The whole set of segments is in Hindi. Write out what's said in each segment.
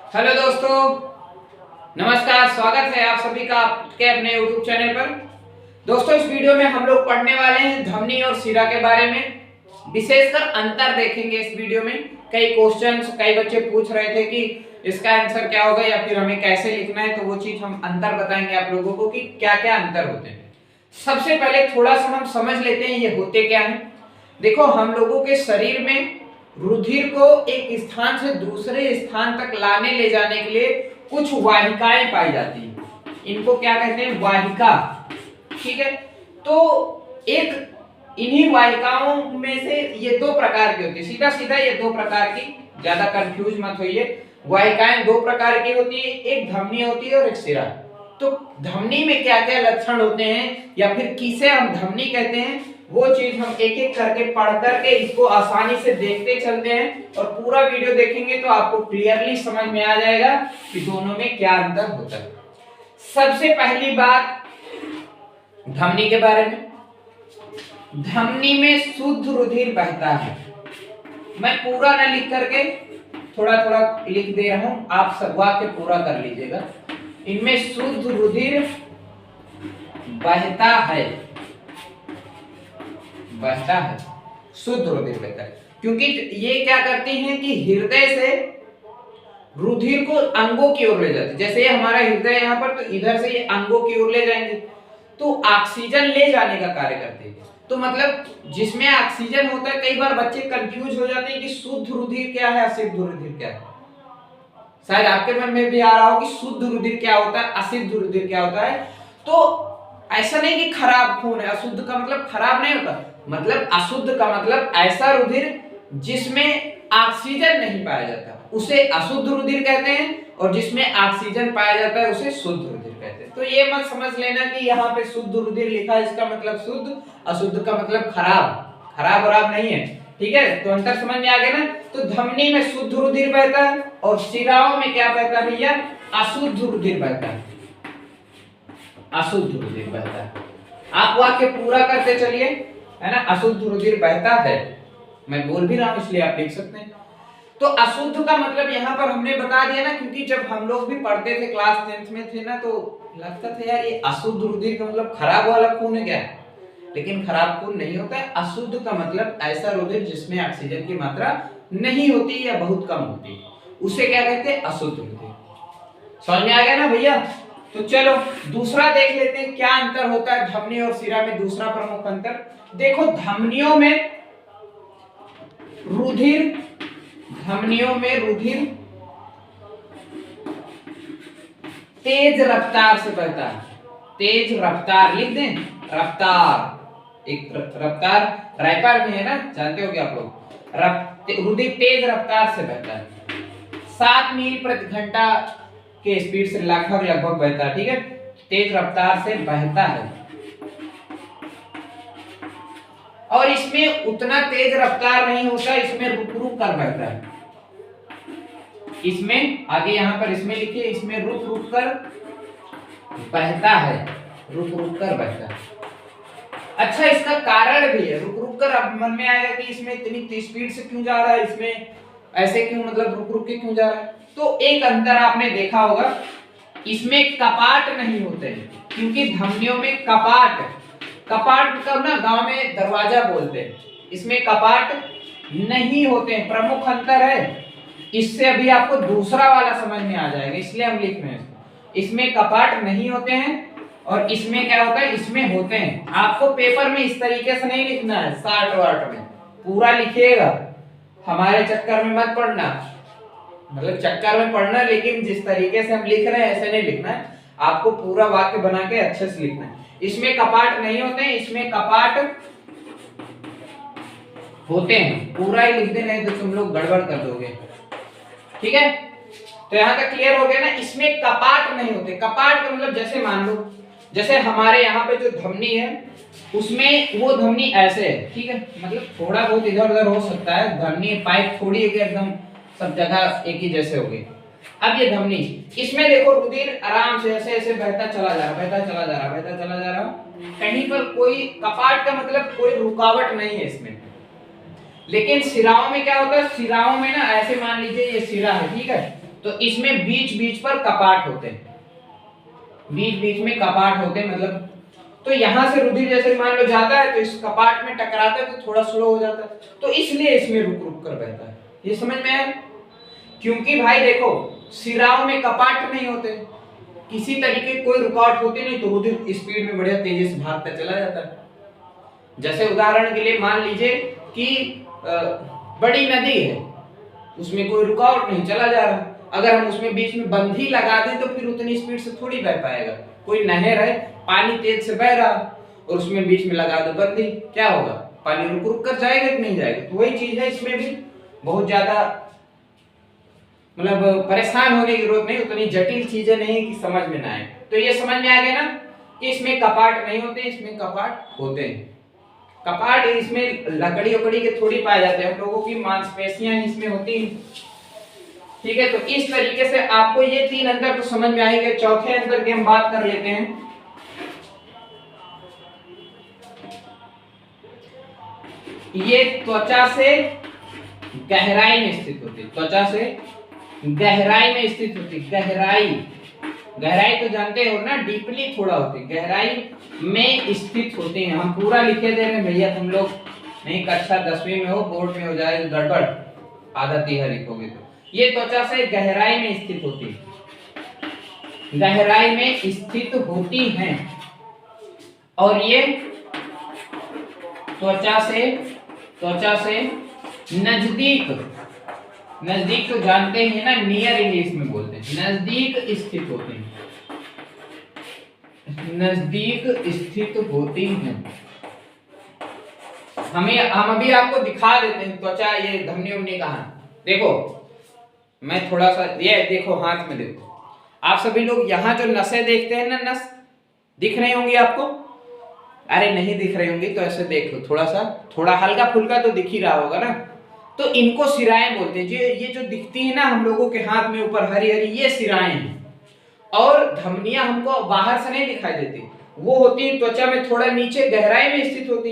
हेलो दोस्तों, नमस्कार। स्वागत है आप सभी का आपके अपने YouTube चैनल पर। दोस्तों, इस वीडियो में हम लोग पढ़ने वाले हैं धमनी और शिरा के बारे में। विशेषकर अंतर देखेंगे इस वीडियो में। कई क्वेश्चंस कई बच्चे पूछ रहे थे कि इसका आंसर क्या होगा या फिर हमें कैसे लिखना है, तो वो चीज हम अंतर बताएंगे आप लोगों को कि क्या क्या अंतर होते हैं। सबसे पहले थोड़ा सा हम समझ लेते हैं ये होते क्या है। देखो, हम लोगों के शरीर में रुधिर को एक स्थान से दूसरे स्थान तक लाने ले जाने के लिए कुछ वाहिकाएं पाई जाती हैं। इनको क्या कहते हैं? वाहिका। ठीक है, तो एक इन्हीं वाहिकाओं में से ये दो प्रकार की होती है। सीधा सीधा ये दो प्रकार की, ज्यादा कंफ्यूज मत होइए। वाहिकाएं दो प्रकार की होती है, एक धमनी होती है और एक शिरा। तो धमनी में क्या क्या लक्षण होते हैं या फिर किसे हम धमनी कहते हैं, वो चीज हम एक एक करके पढ़ करके इसको आसानी से देखते चलते हैं और पूरा वीडियो देखेंगे तो आपको क्लियरली समझ में आ जाएगा कि दोनों में क्या अंतर होता है। सबसे पहली बात धमनी के बारे में। धमनी में शुद्ध रुधिर बहता है। मैं पूरा ना लिख करके थोड़ा थोड़ा लिख दे रहा हूं, आप सब वाक्य पूरा कर लीजिएगा। इनमें शुद्ध रुधिर बहता है, बहता है, शुद्ध रुधिर बहता है। क्योंकि ये क्या करती हैं कि हृदय से रुधिर को अंगों की ओर ले जाती है। जैसे ये हमारा हृदय है यहाँ पर, तो इधर से ये अंगों की ओर ले जाएंगे, तो ऑक्सीजन ले जाने का कार्य करते हैं। तो मतलब जिसमें ऑक्सीजन होता है, कई बार बच्चे कंफ्यूज हो जाते हैं कि शुद्ध रुधिर क्या है, अशुद्ध रुधिर क्या है। शायद आपके मन में भी आ रहा हो कि शुद्ध रुधिर क्या होता है, अशुद्ध रुधिर क्या होता है। तो ऐसा नहीं कि खराब खून है। अशुद्ध का मतलब खराब नहीं होता, मतलब अशुद्ध का मतलब ऐसा रुधिर जिसमें ऑक्सीजन नहीं पाया जाता, उसे अशुद्ध रुधिर कहते हैं, और जिसमें ऑक्सीजन पाया जाता है उसे शुद्ध रुधिर कहते हैं। तो ये मत समझ लेना कि यहाँ पे शुद्ध रुधिर लिखा है इसका मतलब शुद्ध, अशुद्ध का मतलब खराब। खराब वराब नहीं है, ठीक है। तो अंतर समझ में आ गया ना। तो धमनी में शुद्ध रुधिर बहता है और शिराओं में क्या बहता है भैया? अशुद्ध रुधिर बहता है, अशुद्ध रुधिर बहता है। आप वाक्य पूरा करते चलिए, है ना। अशुद्ध रुधिर बहता है, मैं बोल भी रहा हूं इसलिए आप लिख सकते हैं। तो अशुद्ध का मतलब यहाँ पर हमने बता दिया ना, क्योंकि जब हम लोग भी पढ़ते थे क्लास 10th में थे ना, तो लगता था यार ये अशुद्ध रुधिर का मतलब खराब वाला खून है क्या? लेकिन खराब खून नहीं होता है। अशुद्ध का मतलब ऐसा रुधिर जिसमें ऑक्सीजन की मात्रा नहीं होती या बहुत कम होती, उसे क्या कहते हैं? अशुद्ध रुधिर। समझ में आ गया ना भैया? तो चलो दूसरा देख लेते हैं क्या अंतर होता है धमनी और शिरा में। दूसरा प्रमुख अंतर देखो, धमनियों में रुधिर, धमनियों में रुधिर तेज रफ्तार से बहता है। तेज रफ्तार लिख दें, रफ्तार। एक रफ्तार रैपर में है ना, जानते हो क्या आप लोग। रुधिर तेज रफ्तार से बहता है, 7 मील प्रति घंटा के स्पीड से लगभग लगभग बहता है, ठीक है। तेज रफ्तार से बहता है और इसमें उतना तेज रफ्तार नहीं होता, इसमें रुक रुक कर बहता है। इसमें आगे यहाँ पर इसमें लिखिए, इसमें रुक रुक कर बहता है, रुक रुक कर बहता है। अच्छा, इसका कारण भी है। रुक रुक कर, अब मन में आएगा कि इसमें इतनी स्पीड से क्यों जा रहा है, इसमें ऐसे क्यों, मतलब रुक रुक के क्यों जा रहा है। तो एक अंतर आपने देखा होगा, इसमें कपाट नहीं होते हैं, क्योंकि धमनियों में कपाट, कपाट मतलब ना गांव में दरवाजा बोलते हैं, इसमें कपाट नहीं होते हैं। प्रमुख अंतर है। इससे अभी आपको दूसरा वाला समझ में आ जाएगा, इसलिए हम लिख रहे हैं। इसमें कपाट नहीं होते हैं और इसमें क्या होता है? इसमें होते हैं। आपको पेपर में इस तरीके से नहीं लिखना है, शार्ट वार्ट में पूरा लिखिएगा, हमारे चक्कर में मत पढ़ना। मतलब चक्कर में पढ़ना, लेकिन जिस तरीके से हम लिख रहे हैं ऐसे नहीं लिखना है, आपको पूरा वाक्य बना के अच्छे से लिखना है। इसमें कपाट नहीं होते हैं, इसमें कपाट होते हैं। पूरा ही लिख दे, नहीं तो तुम लोग गड़बड़ कर दोगे, ठीक है। तो यहां तक क्लियर हो गया ना। इसमें कपाट नहीं होते। कपाट का मतलब जैसे मान लो, जैसे हमारे यहाँ पे जो धमनी है उसमें वो धमनी ऐसे है, ठीक है। मतलब थोड़ा बहुत इधर उधर हो सकता है, धमनी पाइप थोड़ी एकदम सब जगह एक ही जैसे होगी। अब ये धमनी, इसमें देखो रुधिर आराम से ऐसे ऐसे बहता चला जा रहा, बहता चला जा रहा, बहता चला जा रहा। कहीं पर कोई कपाट का मतलब कोई रुकावट नहीं है इसमें। लेकिन सिराओं में क्या होता है, सिराओं में ना ऐसे मान लीजिए ये सिरा है, ठीक है, तो इसमें बीच बीच पर कपाट होते हैं, बीच बीच में कपाट होते हैं, मतलब तो यहां से रुधिर जैसे मान लो जाता है तो इस कपाट में टकराता है तो थोड़ा स्लो हो जाता है, तो इसलिए इसमें रुक रुक कर बहता है। ये समझ में आया? क्योंकि भाई देखो सिराओं में कपाट नहीं होते, किसी तरीके कोई रुकावट होती नहीं, तो रुधिर स्पीड में बढ़िया तेजी से भागता चला जाता है। जैसे उदाहरण के लिए मान लीजिए कि बड़ी नदी है, उसमें कोई रुकावट नहीं, चला जा रहा, अगर हम उसमें बीच में बंधी लगा दें तो फिर उतनी स्पीड से थोड़ी बह पाएगा। कोई नहर है, पानी तेज से बह रहा और उसमें बीच में लगा दो बंधी, क्या होगा? पानी रुक रुक कर जाएगा कि नहीं जाएगा? तो वही चीज है, इसमें भी बहुत ज्यादा मतलब परेशान होने की जरूरत नहीं, उतनी जटिल चीजें नहीं कि समझ में ना आए। तो ये समझ में आ गया ना कि इसमें कपाट नहीं होते, इसमें कपाट होते हैं। कपाट इसमें लकड़ी उकड़ी के थोड़ी पाए जाते हैं, हम लोगों की मांसपेशियां इसमें होती हैं। ठीक है, तो इस तरीके से आपको ये 3 अंतर तो समझ में आएंगे। चौथे अंतर की हम बात कर लेते हैं। ये त्वचा से गहराई में स्थित होती है, त्वचा से गहराई में स्थित होती है। गहराई, गहराई तो जानते हो ना, डीपली थोड़ा होती है, गहराई में स्थित होते हैं। हम पूरा लिखे दे रहे हैं भैया, तुम लोग नहीं कक्षा 10वीं में हो, बोर्ड में हो जाए गड़बड़, आधा तिहा लिखोगे तो। ये त्वचा से गहराई में स्थित होती है, गहराई में स्थित होती हैं, और ये त्वचा से नजदीक, नजदीक तो जानते हैं ना, नियर इंग्लिश में बोलते हैं, नजदीक स्थित होते हैं, नजदीक स्थित होती हैं। हम अभी आपको दिखा देते हैं त्वचा, ये धमनी उमनी कहाँ। देखो मैं थोड़ा सा, ये देखो हाथ में देखो, आप सभी लोग यहाँ जो नसें देखते हैं ना, नस दिख रही होंगी आपको? अरे नहीं दिख रही होंगी तो ऐसे देख लो, थोड़ा सा, थोड़ा हल्का फुल्का तो दिख ही रहा होगा ना। तो इनको सिराएं बोलते हैं। ये जो दिखती है ना हम लोगों के हाथ में ऊपर हरी हरी, ये सिराएं हैं। और धमनियां हमको बाहर से नहीं दिखाई देती, वो होती है त्वचा में थोड़ा नीचे गहराई में स्थित होती,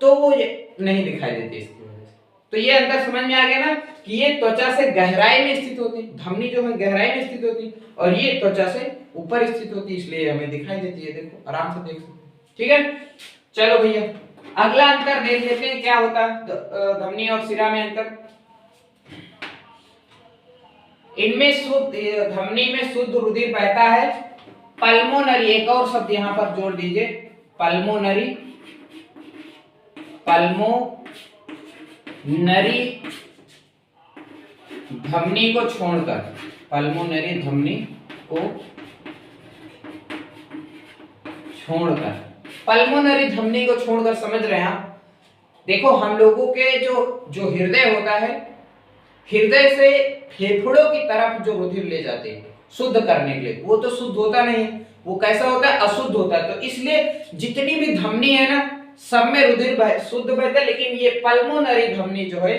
तो वो नहीं दिखाई देती इसकी वजह से। तो ये अंतर समझ में आ गया ना कि ये त्वचा से गहराई में स्थित होती, धमनी जो है गहराई में स्थित होती, और ये त्वचा से ऊपर स्थित होती, इसलिए हमें दिखाई देती है। देखो आराम से देख सकते हैं। ठीक है, चलो भैया अगला अंतर देख लेते हैं क्या होता है धमनी और सिरा में अंतर। इनमें शुद्ध, धमनी में शुद्ध रुधिर बहता है। पल्मोनरी, एक और शब्द यहां पर जोड़ दीजिए, पल्मोनरी, पल्मोनरी धमनी को छोड़कर, पल्मोनरी धमनी को छोड़कर, पल्मोनरी धमनी को छोड़कर समझ रहे हैं आप? देखो हम लोगों के जो हृदय होता है, हृदय से फेफड़ों की तरफ जो रुधिर ले जाते हैं शुद्ध करने के लिए, वो तो शुद्ध होता नहीं है, वो कैसा होता है? अशुद्ध होता है। तो इसलिए जितनी भी धमनी है ना, सब में रुधिर शुद्ध बहता है, लेकिन ये पल्मोनरी धमनी जो है,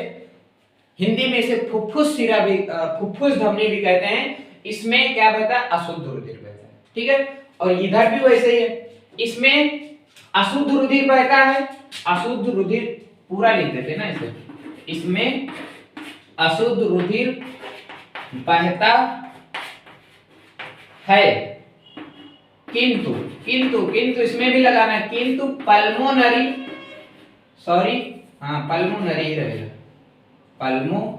हिंदी में इसे फुफ्फुस सिरा भी, फुफ्फुस धमनी भी कहते हैं, इसमें क्या बहता है? अशुद्ध रुधिर बहता है। ठीक है, और इधर भी वैसे ही है, इसमें अशुद्ध रुधिर बहता है। अशुद्ध रुधिर पूरा लिख देते ना इसे, इसमें अशुद्ध रुधिर बहता है, किंतु किंतु किंतु इसमें भी लगाना है, किंतु पल्मोनरी, सॉरी हाँ पल्मोनरी रहेगा, पल्मोनरी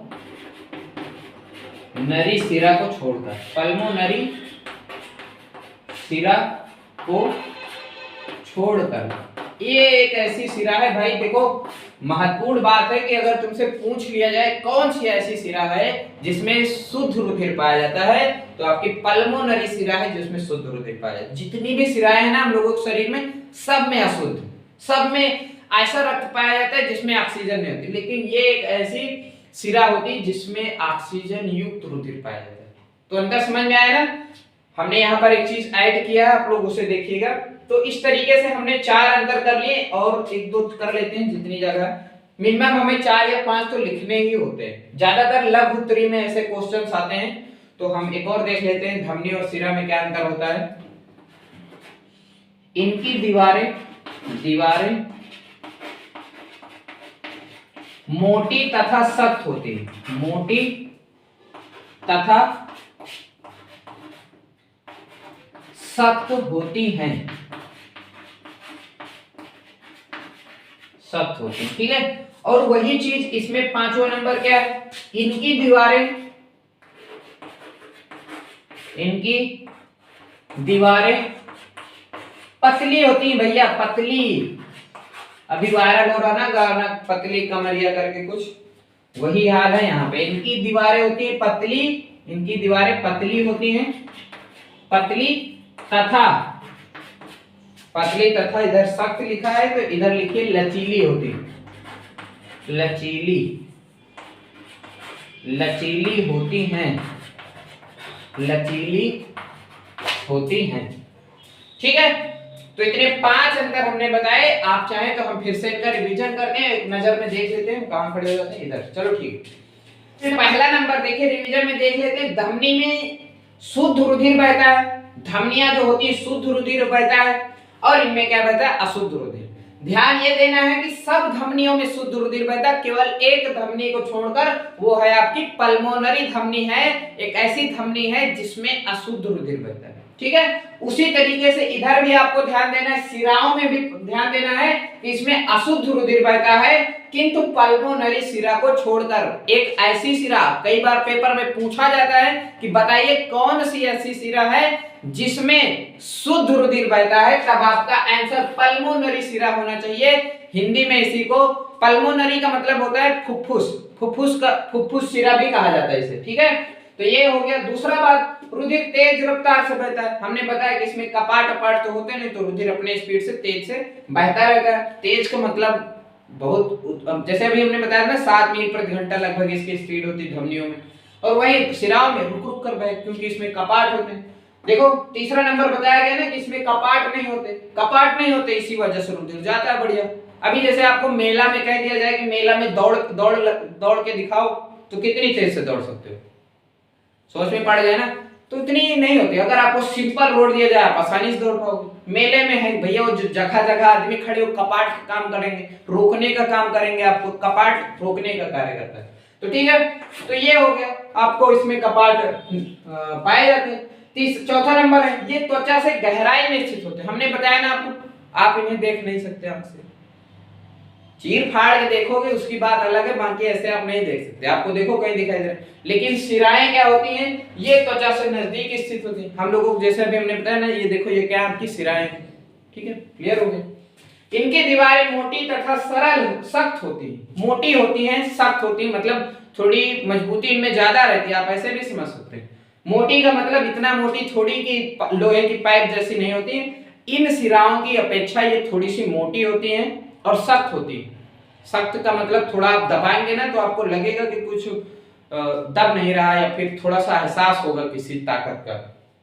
सिरा को छोड़कर, पल्मोनरी सिरा को छोड़कर। ये एक ऐसी सिरा है भाई, देखो महत्वपूर्ण बात है कि अगर तुमसे पूछ लिया जाए कौन सी ऐसी सिरा है जिसमें शुद्ध रुधिर पाया जाता है, तो आपकी पल्मोनरी सिरा है जिसमें शुद्ध रुधिर पाया जाता है। जितनी भी सिराएं हैं ना हम लोगों के शरीर में, सब में अशुद्ध, सब में ऐसा रक्त पाया जाता है जिसमें ऑक्सीजन नहीं होती, लेकिन ये एक ऐसी सिरा होती है जिसमें ऑक्सीजन युक्त रुधिर पाया जाता है। तो अंतर समझ में आया ना? हमने यहाँ पर एक चीज ऐड किया है, आप लोग उसे देखिएगा। तो इस तरीके से हमने 4 अंतर कर लिए, और 1-2 कर लेते हैं जितनी जगह, मिनिमम हमें 4 या 5 तो लिखने ही होते हैं। ज्यादातर लघु उत्तरी में ऐसे क्वेश्चंस आते हैं। तो हम एक और देख लेते हैं, धमनी और सिरा में क्या अंतर होता है। इनकी दीवारें मोटी तथा सख्त होती है, मोटी तथा सख्त होती हैं, सख्त होती हैं, ठीक है। और वही चीज इसमें पांचवा नंबर क्या है, इनकी दीवारें पतली होती हैं भैया, पतली। अभी वायरल हो रहा ना गाना पतली कमरिया करके कुछ, वही हाल है यहाँ पे। इनकी दीवारें होती हैं पतली, इनकी दीवारें पतली होती हैं, पतली तथा, पतली तथा इधर सख्त लिखा है तो इधर लिखिए लचीली होती है, लचीली होती हैं, लचीली होती हैं, ठीक है। तो इतने 5 अंतर हमने बताए। आप चाहें तो हम फिर से इनका रिवीजन करते हैं, एक नजर में देख लेते हैं, कहां खड़े हो जाते हैं, इधर। चलो ठीक है। पहला नंबर देखिए, रिवीजन में देख लेते हैं। धमनी में शुद्ध रुधिर बहता है, धमनियां जो होती है शुद्ध रुधिर बहता है, और इनमें क्या बहता है, अशुद्ध रुधिर। ध्यान ये देना है कि सब धमनियों में शुद्ध रुधिर बहता है, केवल एक धमनी को छोड़कर, वो है आपकी पल्मोनरी धमनी है, एक ऐसी धमनी है जिसमें अशुद्ध रुधिर बहता है, ठीक है। उसी तरीके से इधर भी आपको ध्यान देना है, सिराओं में भी ध्यान देना है कि इसमें अशुद्ध रुधिर बहता है, किंतु पल्मोनरी सिरा को छोड़कर एक ऐसी सिरा, कई बार पेपर में पूछा जाता है कि बताइए कौन सी ऐसी सिरा है जिसमें शुद्ध रुधिर बहता है, तब आपका आंसर पल्मोनरी सिरा होना चाहिए। हिंदी में इसी को, पल्मोनरी का मतलब होता है फुफ्फुस, फुफ्फुस सिरा भी कहा जाता है इसे, ठीक है। तो ये हो गया। दूसरा बात, रुधिर तेज रफ्तार से बहता है। हमने बताया कि इसमें कपाट अपाट तो होते नहीं, तो रुधिर अपने स्पीड से तेज से बहता रहता है। तेज का मतलब बहुत, जैसे अभी हमने बताया ना 7 मील प्रति घंटा लगभग इसकी स्पीड होती है धमनियों में, और वही सिराओं में रुक रुक कर बहे, क्योंकि इसमें कपाट होते हैं। देखो तीसरा नंबर बताया गया ना कि इसमें कपाट नहीं होते, इसी वजह से रुधिर जाता है बढ़िया। अभी जैसे आपको मेला में कह दिया जाए कि मेला में दौड़ के दिखाओ, तो कितनी तेज से दौड़ सकते हो, सोच में पड़ गए ना, तो इतनी नहीं होती। अगर आपको सिंपल रोड दिया जाए, आप आसानी से दौड़ पाओगे। मेले में है भैया, वो जो जगह जगह आदमी खड़े हो कपाट का काम करेंगे, रोकने का काम करेंगे, आपको कपाट रोकने का कार्य करता है। तो ठीक है, तो ये हो गया, आपको इसमें कपाट पाए जाते हैं। चौथा नंबर है, ये त्वचा से गहराई में स्थित होते हैं। हमने बताया ना आपको, आप इन्हें देख नहीं सकते आंख से, चीर फाड़ के देखोगे उसकी बात अलग है, बाकी ऐसे आप नहीं देख सकते, आपको देखो कहीं दिखाई दे रहा है। लेकिन सिराएं क्या होती हैं, ये त्वचा से नजदीक स्थित होती हैं। हम लोगों को जैसे अभी हमने बताया ना, ये देखो ये क्या आपकी सिराएं हैं, ठीक है, क्लियर हो गए। इनकी दीवारें मोटी तथा सरल सख्त होती हैं, मोटी होती हैं, सख्त होती हैं, मतलब थोड़ी मजबूती इनमें ज्यादा रहती है, आप ऐसे भी समझ सकते हैं। मोटी का मतलब इतना मोटी थोड़ी कि लोहे की पाइप जैसी नहीं होती। इन सिराओं की अपेक्षा ये थोड़ी सी मोटी होती हैं और सख्त होती है। सख्त का मतलब थोड़ा आप दबाएंगे ना तो आपको लगेगा कि कुछ दब नहीं रहा, या फिर थोड़ा सा एहसास होगा किसी ताकत का,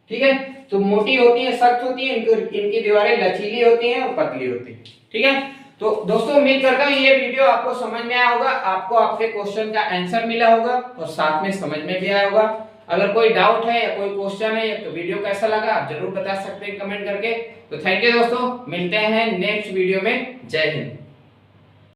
ठीक है। तो मोटी होती है, सख्त होती है, इनकी दीवारें लचीली होती हैं और पतली होती है, ठीक है। तो दोस्तों उम्मीद करता हूँ ये वीडियो आपको समझ में आया होगा, आपको आपके क्वेश्चन का आंसर मिला होगा और साथ में समझ में भी आया होगा। अगर कोई डाउट है या कोई क्वेश्चन है तो वीडियो कैसा लगा आप जरूर बता सकते हैं कमेंट करके। तो थैंक यू दोस्तों, मिलते हैं नेक्स्ट वीडियो में। जय हिंद।